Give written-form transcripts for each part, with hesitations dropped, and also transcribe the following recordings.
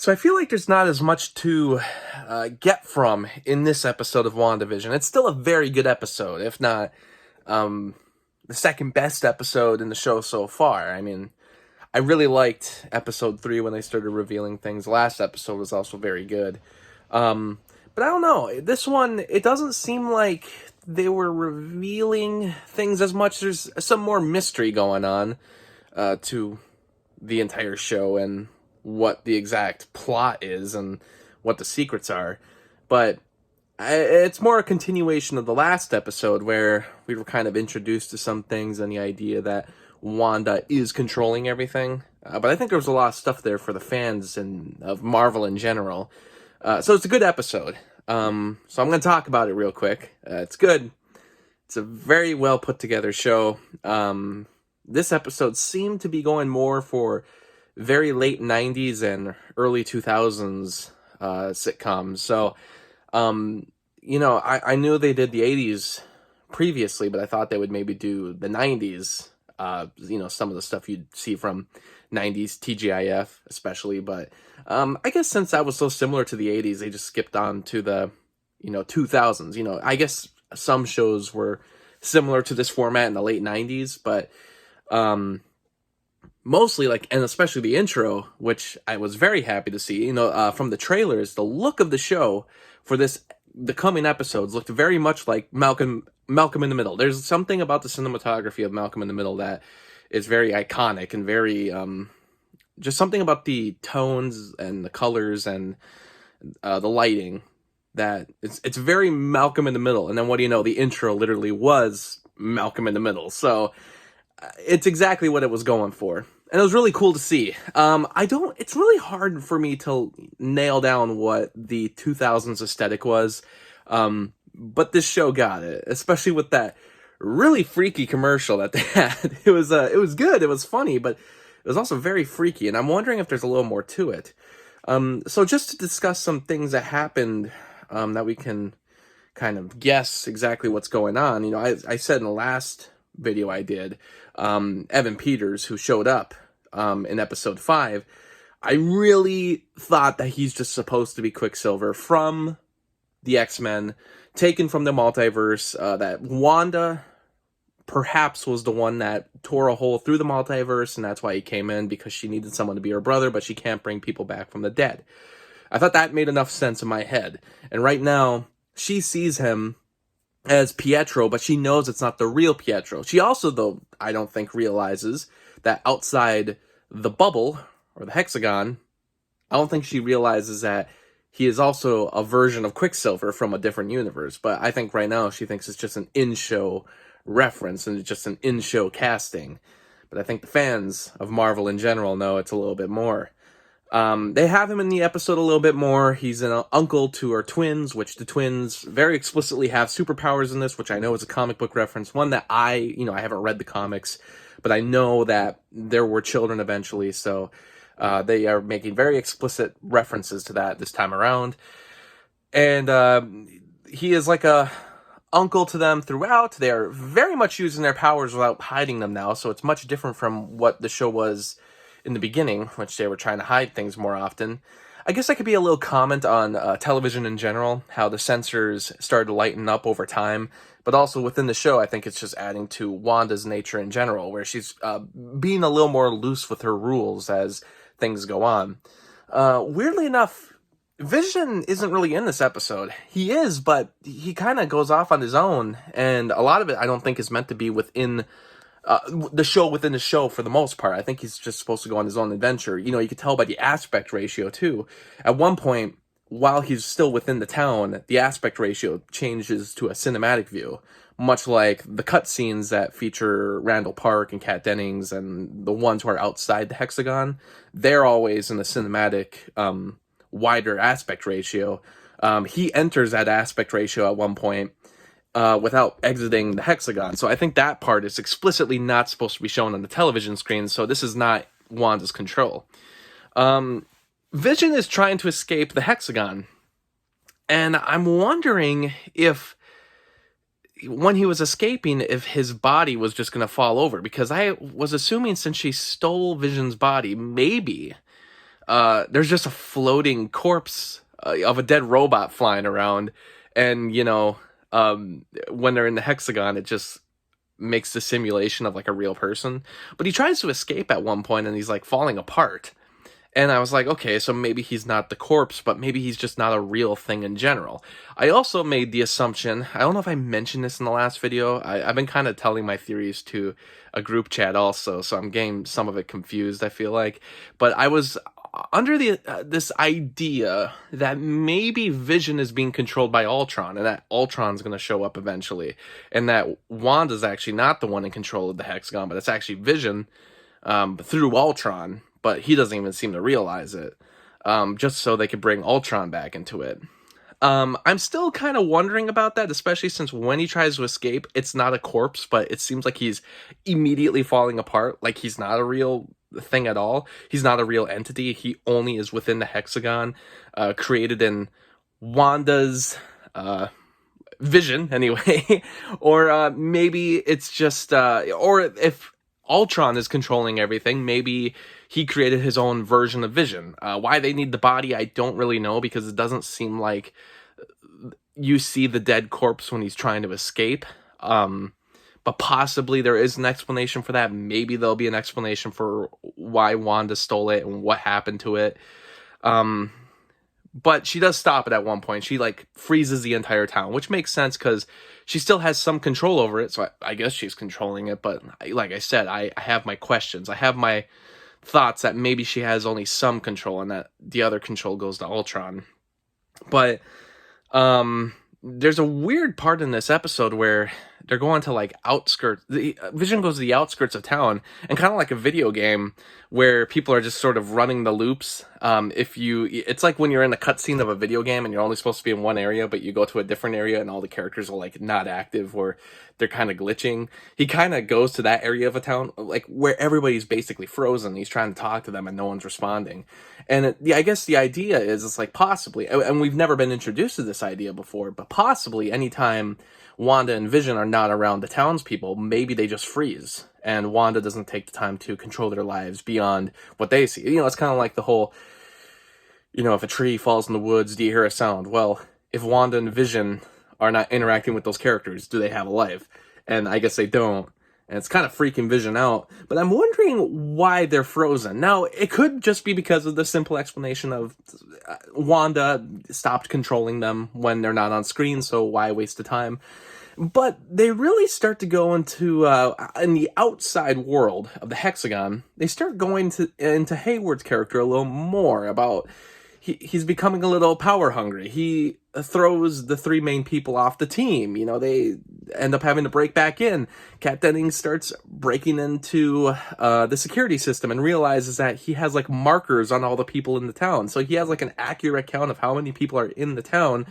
So I feel like there's not as much to get from in this episode of WandaVision. It's still a very good episode, if not um, the second best episode in the show so far. I mean, I really liked episode 3 when they started revealing things. Last episode was also very good. But I don't know. This one, it doesn't seem like they were revealing things as much. There's some more mystery going on to the entire show and what the exact plot is and what the secrets are. But it's more a continuation of the last episode where we were kind of introduced to some things and the idea that Wanda is controlling everything. But I think there was a lot of stuff there for the fans and of Marvel in general. So it's a good episode. So I'm going to talk about it real quick. It's good. It's a very well put together show. This episode seemed to be going more for very late 90s and early 2000s sitcoms. So, I knew they did the 80s previously, but I thought they would maybe do the 90s. Some of the stuff you'd see from 90s TGIF especially. But I guess since that was so similar to the 80s, they just skipped on to the, 2000s. I guess some shows were similar to this format in the late 90s, but mostly and especially the intro, which I was very happy to see, from the trailers, the look of the show for the coming episodes looked very much like Malcolm in the Middle. There's something about the cinematography of Malcolm in the Middle that is very iconic and very, just something about the tones and the colors and the lighting that it's very Malcolm in the Middle. And then what do you know? The intro literally was Malcolm in the Middle. So it's exactly what it was going for. And it was really cool to see. It's really hard for me to nail down what the 2000s aesthetic was. But this show got it, especially with that really freaky commercial that they had. It was good. It was funny, but it was also very freaky. And I'm wondering if there's a little more to it. So just to discuss some things that happened, that we can kind of guess exactly what's going on. I said in the last video I did, Evan Peters, who showed up in episode 5, I really thought that he's just supposed to be Quicksilver from the X-Men, taken from the multiverse, that Wanda perhaps was the one that tore a hole through the multiverse, and that's why he came in, because she needed someone to be her brother, but she can't bring people back from the dead. I thought that made enough sense in my head. And right now, she sees him as Pietro, but she knows it's not the real Pietro. She also, though, I don't think realizes that outside the bubble, or the hexagon, I don't think she realizes that he is also a version of Quicksilver from a different universe. But I think right now she thinks it's just an in-show reference and just an in-show casting. But I think the fans of Marvel in general know it's a little bit more. They have him in the episode a little bit more. He's an uncle to her twins, which the twins very explicitly have superpowers in this, which I know is a comic book reference. One that I haven't read the comics, but I know that there were children eventually, so they are making very explicit references to that this time around. And he is like a uncle to them throughout. They are very much using their powers without hiding them now, so it's much different from what the show was in the beginning, which they were trying to hide things more often. I guess that could be a little comment on television in general, how the censors started to lighten up over time, but also within the show, I think it's just adding to Wanda's nature in general, where she's being a little more loose with her rules as things go on. Weirdly enough, Vision isn't really in this episode. He is, but he kind of goes off on his own, and a lot of it I don't think is meant to be within the show within the show for the most part. I think he's just supposed to go on his own adventure. You could tell by the aspect ratio too. At one point, while he's still within the town, the aspect ratio changes to a cinematic view, much like the cutscenes that feature Randall Park and Kat Dennings and the ones who are outside the hexagon. They're always in the cinematic, wider aspect ratio. He enters that aspect ratio at one point, without exiting the hexagon. So I think that part is explicitly not supposed to be shown on the television screen, so this is not Wanda's control. Vision is trying to escape the hexagon, and I'm wondering if, when he was escaping, if his body was just going to fall over, because I was assuming since she stole Vision's body, maybe there's just a floating corpse of a dead robot flying around, and when they're in the hexagon, it just makes the simulation of like a real person. But he tries to escape at one point, and he's like falling apart. And I was like, okay, so maybe he's not the corpse, but maybe he's just not a real thing in general. I also made the assumption, I don't know if I mentioned this in the last video, I've been kind of telling my theories to a group chat also, so I'm getting some of it confused, I feel like. But I was under this idea that maybe Vision is being controlled by Ultron, and that Ultron's going to show up eventually, and that Wanda's actually not the one in control of the hexagon, but it's actually Vision through Ultron. But he doesn't even seem to realize it, just so they could bring Ultron back into it. I'm still kind of wondering about that, especially since when he tries to escape, it's not a corpse, but it seems like he's immediately falling apart, like he's not a real thing at all. He's not a real entity. He only is within the hexagon, created in Wanda's vision, anyway. Or maybe it's just, or if Ultron is controlling everything, maybe he created his own version of Vision. Why they need the body, I don't really know, because it doesn't seem like you see the dead corpse when he's trying to escape. But possibly there is an explanation for that. Maybe there'll be an explanation for why Wanda stole it and what happened to it. But she does stop it at one point. She like freezes the entire town, which makes sense because she still has some control over it. So I guess she's controlling it. But like I said, I have my questions. I have my thoughts that maybe she has only some control and that the other control goes to Ultron. But there's a weird part in this episode where they're going to like outskirts. Vision goes to the outskirts of town, and kind of like a video game where people are just sort of running the loops. It's like when you're in a cutscene of a video game and you're only supposed to be in one area, but you go to a different area and all the characters are like not active or they're kind of glitching. He kind of goes to that area of a town, like where everybody's basically frozen. He's trying to talk to them and no one's responding. And I guess the idea is it's like possibly, and we've never been introduced to this idea before, but possibly anytime Wanda and Vision are not around the townspeople, maybe they just freeze. And Wanda doesn't take the time to control their lives beyond what they see. It's kind of like the whole, if a tree falls in the woods, do you hear a sound? Well, if Wanda and Vision are not interacting with those characters, do they have a life? And I guess they don't. And it's kind of freaking Vision out. But I'm wondering why they're frozen. Now, it could just be because of the simple explanation of Wanda stopped controlling them when they're not on screen, so why waste the time? But they really start to go into, in the outside world of the hexagon, they start going into Hayward's character a little more about, he's becoming a little power hungry. He throws the three main people off the team. They end up having to break back in. Kat Dennings starts breaking into the security system and realizes that he has like markers on all the people in the town. So he has like an accurate count of how many people are in the town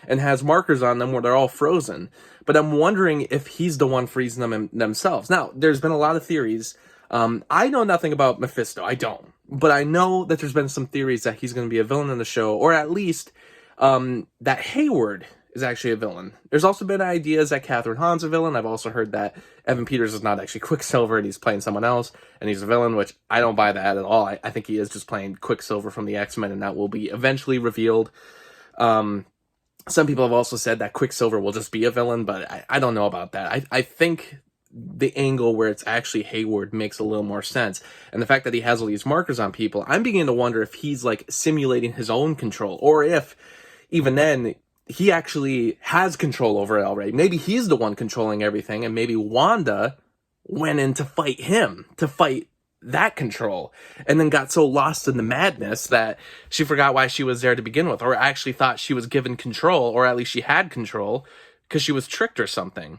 and has markers on them where they're all frozen. But I'm wondering if he's the one freezing them themselves. Now, there's been a lot of theories. I know nothing about Mephisto. I don't. But I know that there's been some theories that he's going to be a villain in the show, or at least that Hayward is actually a villain. There's also been ideas that Catherine Hahn's a villain. I've also heard that Evan Peters is not actually Quicksilver and he's playing someone else and he's a villain, which I don't buy that at all. I think he is just playing Quicksilver from the X-Men, and that will be eventually revealed. Some people have also said that Quicksilver will just be a villain, but I don't know about that. I think the angle where it's actually Hayward makes a little more sense. And the fact that he has all these markers on people, I'm beginning to wonder if he's like simulating his own control, or if even then he actually has control over it already. Maybe he's the one controlling everything, and maybe Wanda went in to fight him, to fight that control, and then got so lost in the madness that she forgot why she was there to begin with, or actually thought she was given control, or at least she had control because she was tricked or something.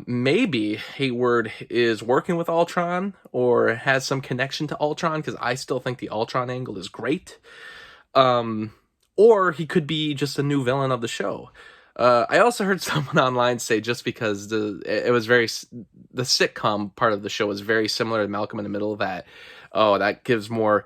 Maybe Hayward is working with Ultron or has some connection to Ultron, because I still think the Ultron angle is great. Or he could be just a new villain of the show. I also heard someone online say, just because the sitcom part of the show is very similar to Malcolm in the Middle, that gives more,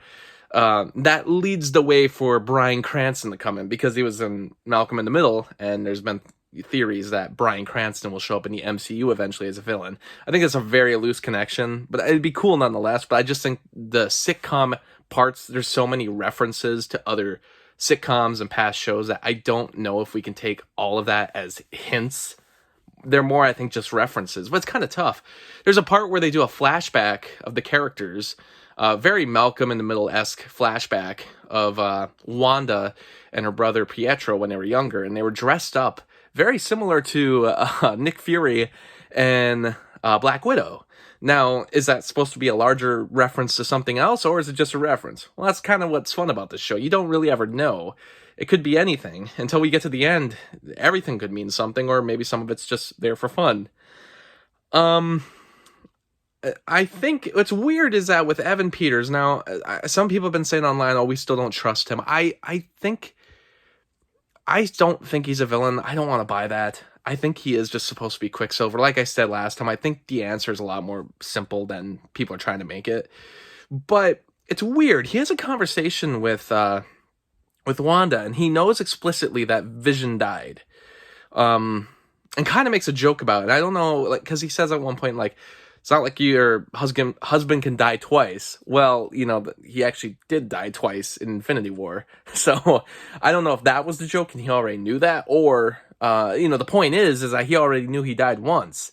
that leads the way for Bryan Cranston to come in, because he was in Malcolm in the Middle, and there's been theories that Bryan Cranston will show up in the MCU eventually as a villain. I think it's a very loose connection, but it'd be cool nonetheless. But I just think the sitcom parts. There's so many references to other sitcoms and past shows that I don't know if we can take all of that as hints. They're more, I think, just references, but it's kind of tough. There's a part where they do a flashback of the characters, very Malcolm in the Middle-esque flashback of Wanda and her brother Pietro when they were younger, and they were dressed up very similar to Nick Fury and Black Widow. Now, is that supposed to be a larger reference to something else, or is it just a reference? Well, that's kind of what's fun about this show. You don't really ever know. It could be anything. Until we get to the end, everything could mean something, or maybe some of it's just there for fun. I think what's weird is that with Evan Peters, now, some people have been saying online, oh, we still don't trust him. I don't think he's a villain. I don't want to buy that. I think he is just supposed to be Quicksilver. Like I said last time, I think the answer is a lot more simple than people are trying to make it. But it's weird. He has a conversation with Wanda, and he knows explicitly that Vision died. And kind of makes a joke about it. I don't know, like, because he says at one point, like, it's not like your husband can die twice. Well, he actually did die twice in Infinity War. So I don't know if that was the joke and he already knew that, or the point is that he already knew he died once,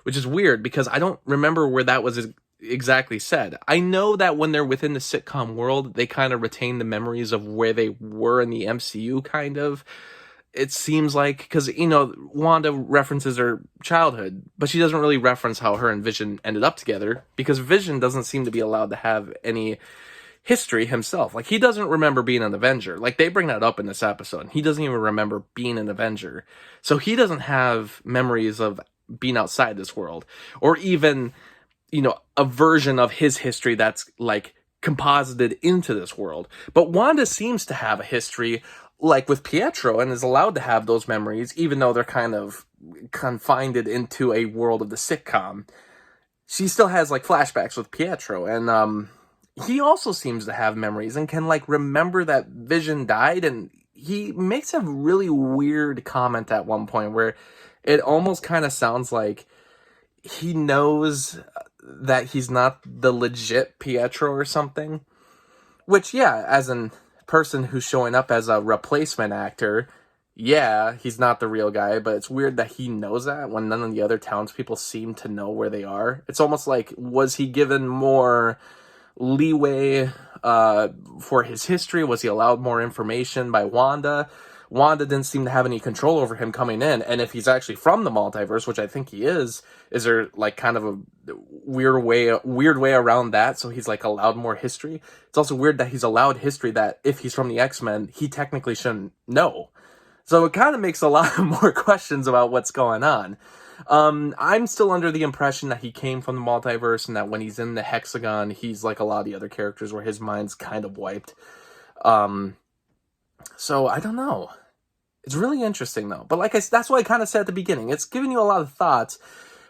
which is weird because I don't remember where that was exactly said. I know that when they're within the sitcom world, they kind of retain the memories of where they were in the MCU, kind of. It seems like, because, Wanda references her childhood, but she doesn't really reference how her and Vision ended up together, because Vision doesn't seem to be allowed to have any history himself. Like, he doesn't remember being an Avenger. Like, they bring that up in this episode. He doesn't even remember being an Avenger. So he doesn't have memories of being outside this world, or even, a version of his history that's, like, composited into this world. But Wanda seems to have a history, like with Pietro, and is allowed to have those memories, even though they're kind of confined into a world of the sitcom. She still has, like, flashbacks with Pietro, and he also seems to have memories and can, like, remember that Vision died, and he makes a really weird comment at one point where it almost kind of sounds like he knows that he's not the legit Pietro or something, which, yeah, as an person who's showing up as a replacement actor, yeah, he's not the real guy, but it's weird that he knows that when none of the other townspeople seem to know where they are. It's almost like, was he given more leeway for his history? Was he allowed more information by Wanda? Wanda didn't seem to have any control over him coming in, and if he's actually from the multiverse, which I think he is there, like, kind of a weird way around that, so he's, like, allowed more history? It's also weird that he's allowed history that, if he's from the X-Men, he technically shouldn't know. So it kind of makes a lot more questions about what's going on. I'm still under the impression that he came from the multiverse, and that when he's in the hexagon, he's like a lot of the other characters where his mind's kind of wiped. So I don't know. It's really interesting, though. But that's what I kind of said at the beginning. It's giving you a lot of thoughts,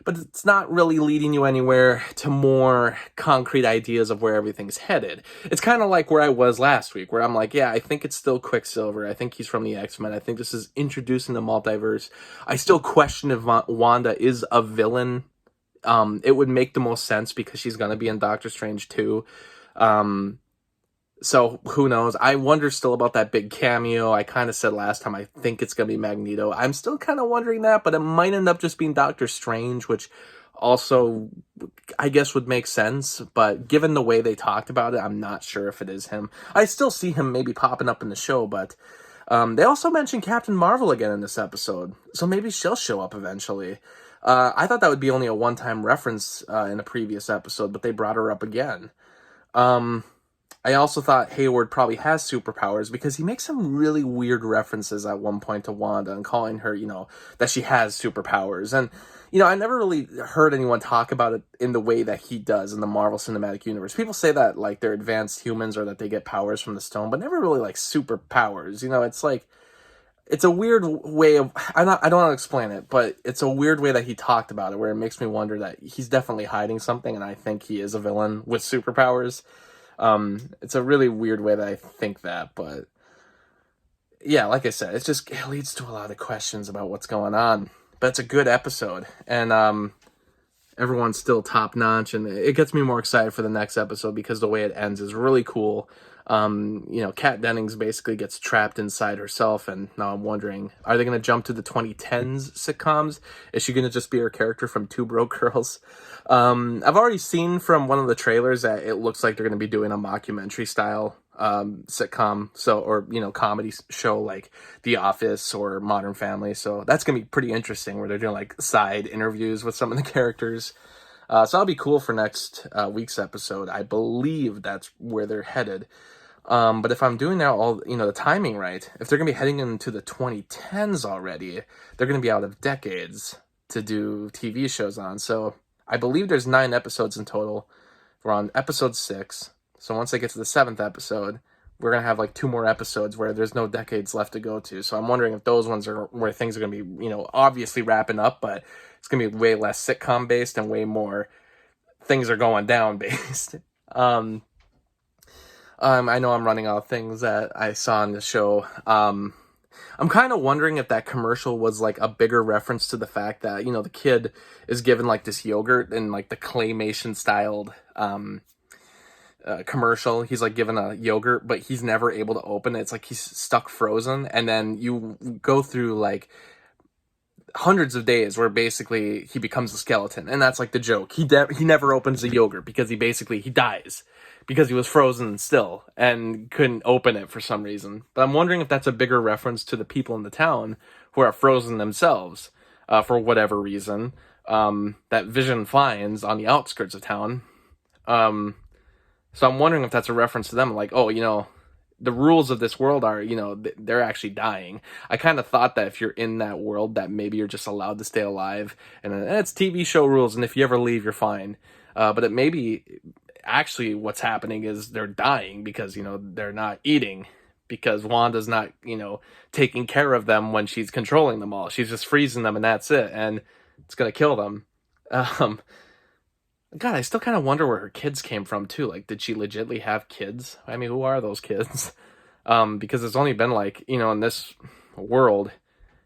but it's not really leading you anywhere to more concrete ideas of where everything's headed. It's kind of like where I was last week, where I'm like, yeah, I think it's still Quicksilver. I think he's from the X-Men. I think this is introducing the multiverse. I still question if Wanda is a villain. It would make the most sense because she's going to be in Doctor Strange too. So who knows? I wonder still about that big cameo. I kind of said last time I think it's going to be Magneto. I'm still kind of wondering that, but it might end up just being Doctor Strange, which also I guess would make sense. But given the way they talked about it, I'm not sure if it is him. I still see him maybe popping up in the show, but they also mentioned Captain Marvel again in this episode. So maybe she'll show up eventually. I thought that would be only a one-time reference in a previous episode, but they brought her up again. I also thought Hayward probably has superpowers because he makes some really weird references at one point to Wanda and calling her, that she has superpowers. And, I never really heard anyone talk about it in the way that he does in the Marvel Cinematic Universe. People say that, like, they're advanced humans or that they get powers from the stone, but never really, like, superpowers. It's like, it's a weird way of, I don't want to explain it, but it's a weird way that he talked about it, where it makes me wonder that he's definitely hiding something, and I think he is a villain with superpowers. It's a really weird way that I think that, but yeah, like I said, it leads to a lot of questions about what's going on, but it's a good episode. And, everyone's still top notch, and it gets me more excited for the next episode because the way it ends is really cool. Kat Dennings basically gets trapped inside herself, and now I'm wondering, are they going to jump to the 2010s sitcoms? Is she going to just be her character from Two Broke Girls? I've already seen from one of the trailers that it looks like they're going to be doing a mockumentary style sitcom, or comedy show like The Office or Modern Family. So that's gonna be pretty interesting, where they're doing like side interviews with some of the characters. So that'll be cool for next week's episode. I believe that's where they're headed. But if I'm doing now all the timing right, if they're gonna be heading into the 2010s already, they're gonna be out of decades to do TV shows on. So I believe there's 9 episodes in total. We're on episode 6. So once I get to the 7th episode, we're going to have like 2 more episodes where there's no decades left to go to. So I'm wondering if those ones are where things are going to be, obviously wrapping up, but it's going to be way less sitcom based and way more things are going down based. I know I'm running out of things that I saw on the show. I'm kind of wondering if that commercial was like a bigger reference to the fact that, the kid is given like this yogurt and like the claymation styled, commercial. He's like given a yogurt, but he's never able to open it. It's like he's stuck frozen, and then you go through like hundreds of days where basically he becomes a skeleton, and that's like the joke. He never opens the yogurt because he dies because he was frozen still and couldn't open it for some reason. But I'm wondering if that's a bigger reference to the people in the town who are frozen themselves for whatever reason that Vision finds on the outskirts of town. So I'm wondering if that's a reference to them, like, oh, the rules of this world are, they're actually dying. I kind of thought that if you're in that world, that maybe you're just allowed to stay alive, and it's TV show rules, and if you ever leave, you're fine. But it may be actually what's happening is they're dying because, they're not eating, because Wanda's not, taking care of them when she's controlling them all. She's just freezing them, and that's it, and it's going to kill them. God, I still kind of wonder where her kids came from, too. Like, did she legitimately have kids? I mean, who are those kids? Because it's only been, like, in this world,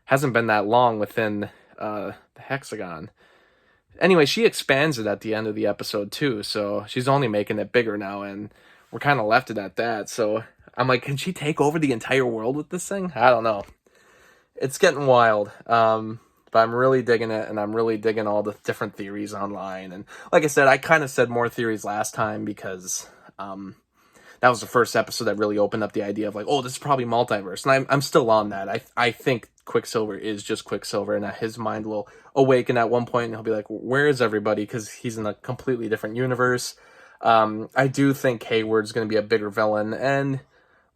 hasn't been that long within the hexagon. Anyway, she expands it at the end of the episode, too, so she's only making it bigger now, and we're kind of left it at that. So I'm like, can she take over the entire world with this thing? I don't know. It's getting wild. But I'm really digging it, and I'm really digging all the different theories online. And like I said, I kind of said more theories last time because that was the first episode that really opened up the idea of like, oh, this is probably multiverse. And I'm still on that. I think Quicksilver is just Quicksilver, and that his mind will awaken at one point, and he'll be like, where is everybody? Because he's in a completely different universe. I do think Hayward's going to be a bigger villain, and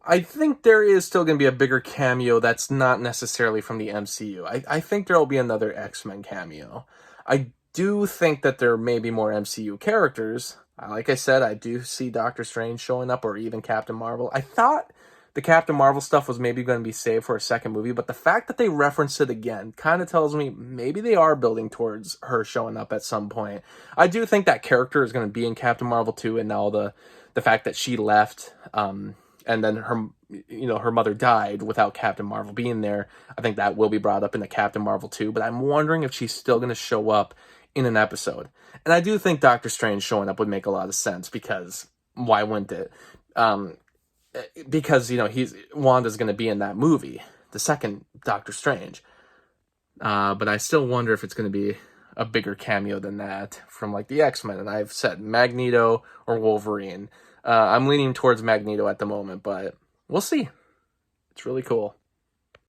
I think there is still going to be a bigger cameo that's not necessarily from the MCU. I think there will be another X-Men cameo. I do think that there may be more MCU characters. Like I said, I do see Doctor Strange showing up, or even Captain Marvel. I thought the Captain Marvel stuff was maybe going to be saved for a second movie, but the fact that they reference it again kind of tells me maybe they are building towards her showing up at some point. I do think that character is going to be in Captain Marvel 2, and now the fact that she left... and then her mother died without Captain Marvel being there. I think that will be brought up in the Captain Marvel 2, but I'm wondering if she's still going to show up in an episode. And I do think Doctor Strange showing up would make a lot of sense, because why wouldn't it? Because, Wanda's going to be in that movie, the second Doctor Strange. But I still wonder if it's going to be a bigger cameo than that from like the X-Men. And I've said Magneto or Wolverine. I'm leaning towards Magneto at the moment, but we'll see. It's really cool.